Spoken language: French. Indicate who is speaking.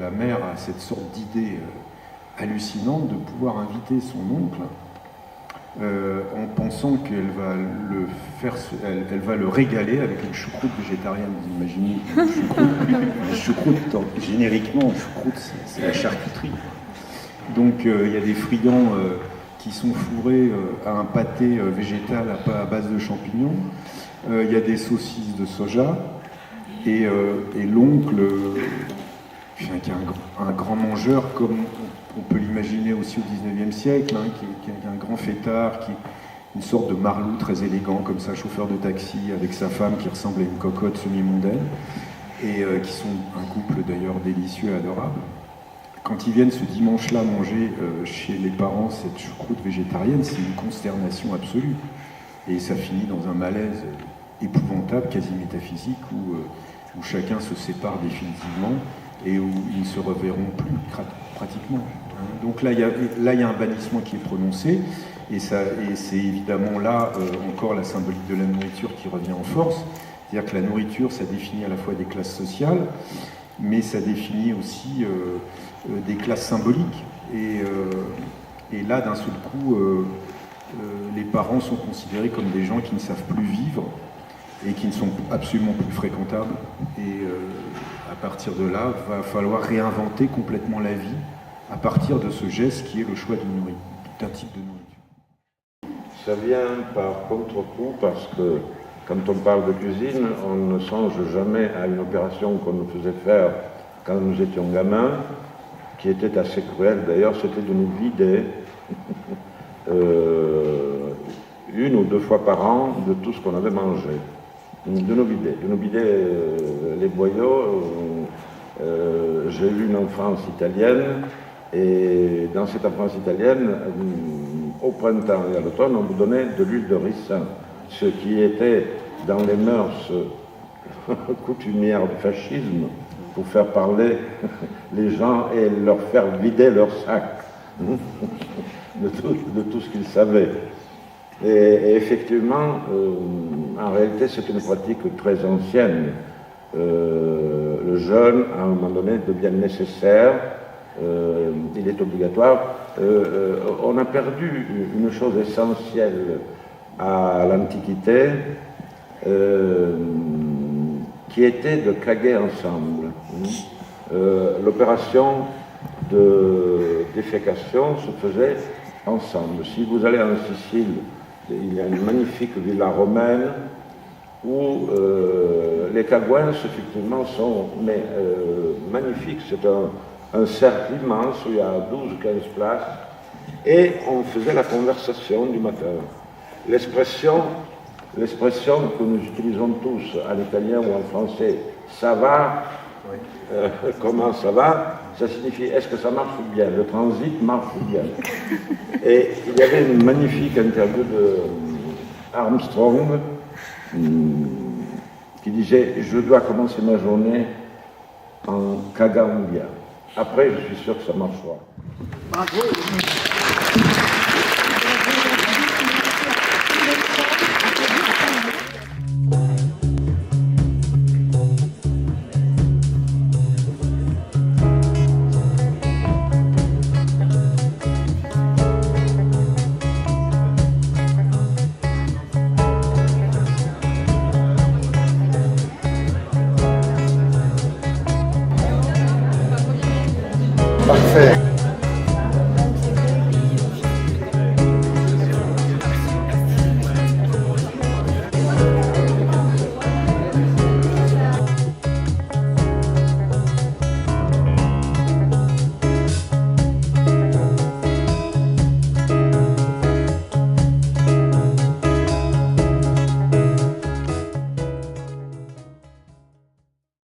Speaker 1: La mère a cette sorte d'idée hallucinante de pouvoir inviter son oncle en pensant qu'elle va elle va le régaler avec une choucroute végétarienne. Vous imaginez une choucroute, génériquement, une choucroute, c'est la charcuterie. Donc il y a des friands qui sont fourrés à un pâté végétal à base de champignons. Il y a des saucisses de soja et l'oncle qui est un grand mangeur, comme on peut l'imaginer aussi au XIXe siècle, hein, qui est un grand fêtard, qui est une sorte de marlou très élégant, comme ça, chauffeur de taxi, avec sa femme qui ressemble à une cocotte semi-mondaine, et qui sont un couple d'ailleurs délicieux et adorable. Quand ils viennent ce dimanche-là manger chez les parents cette choucroute végétarienne, c'est une consternation absolue. Et ça finit dans un malaise épouvantable, quasi métaphysique, où chacun se sépare définitivement et où ils ne se reverront plus pratiquement. Donc là, il y a un bannissement qui est prononcé, et c'est évidemment là encore la symbolique de la nourriture qui revient en force. C'est-à-dire que la nourriture, ça définit à la fois des classes sociales, mais ça définit aussi des classes symboliques. Et là, d'un seul coup, les parents sont considérés comme des gens qui ne savent plus vivre et qui ne sont absolument plus fréquentables. Et à partir de là, il va falloir réinventer complètement la vie à partir de ce geste qui est le choix d'un type de nourriture.
Speaker 2: Ça vient par contre-coup parce que quand on parle de cuisine, on ne songe jamais à une opération qu'on nous faisait faire quand nous étions gamins, qui était assez cruelle d'ailleurs, c'était de nous vider une ou deux fois par an de tout ce qu'on avait mangé. De nous vider les boyaux. J'ai eu une enfance italienne, et dans cette enfance italienne, au printemps et à l'automne, on vous donnait de l'huile de ricin, ce qui était dans les mœurs coutumières du fascisme, pour faire parler les gens et leur faire vider leur sac de tout ce qu'ils savaient. Et effectivement, en réalité, c'est une pratique très ancienne. Le jeûne, à un moment donné, devient nécessaire, il est obligatoire. On a perdu une chose essentielle à l'Antiquité, qui était de caguer ensemble. L'opération de défécation se faisait ensemble. Si vous allez en Sicile, il y a une magnifique villa romaine où les cagouins, effectivement, sont magnifiques. C'est un cercle immense où il y a 12 ou 15 places, et on faisait la conversation du matin. L'expression que nous utilisons tous en italien ou en français, ça va, comment ça va, ça signifie est-ce que ça marche ou bien, le transit marche ou bien. Et il y avait une magnifique interview de Armstrong qui disait « Je dois commencer ma journée en cagant bien. Après, je suis sûr que ça marchera. »
Speaker 3: Bravo.
Speaker 1: Parfait.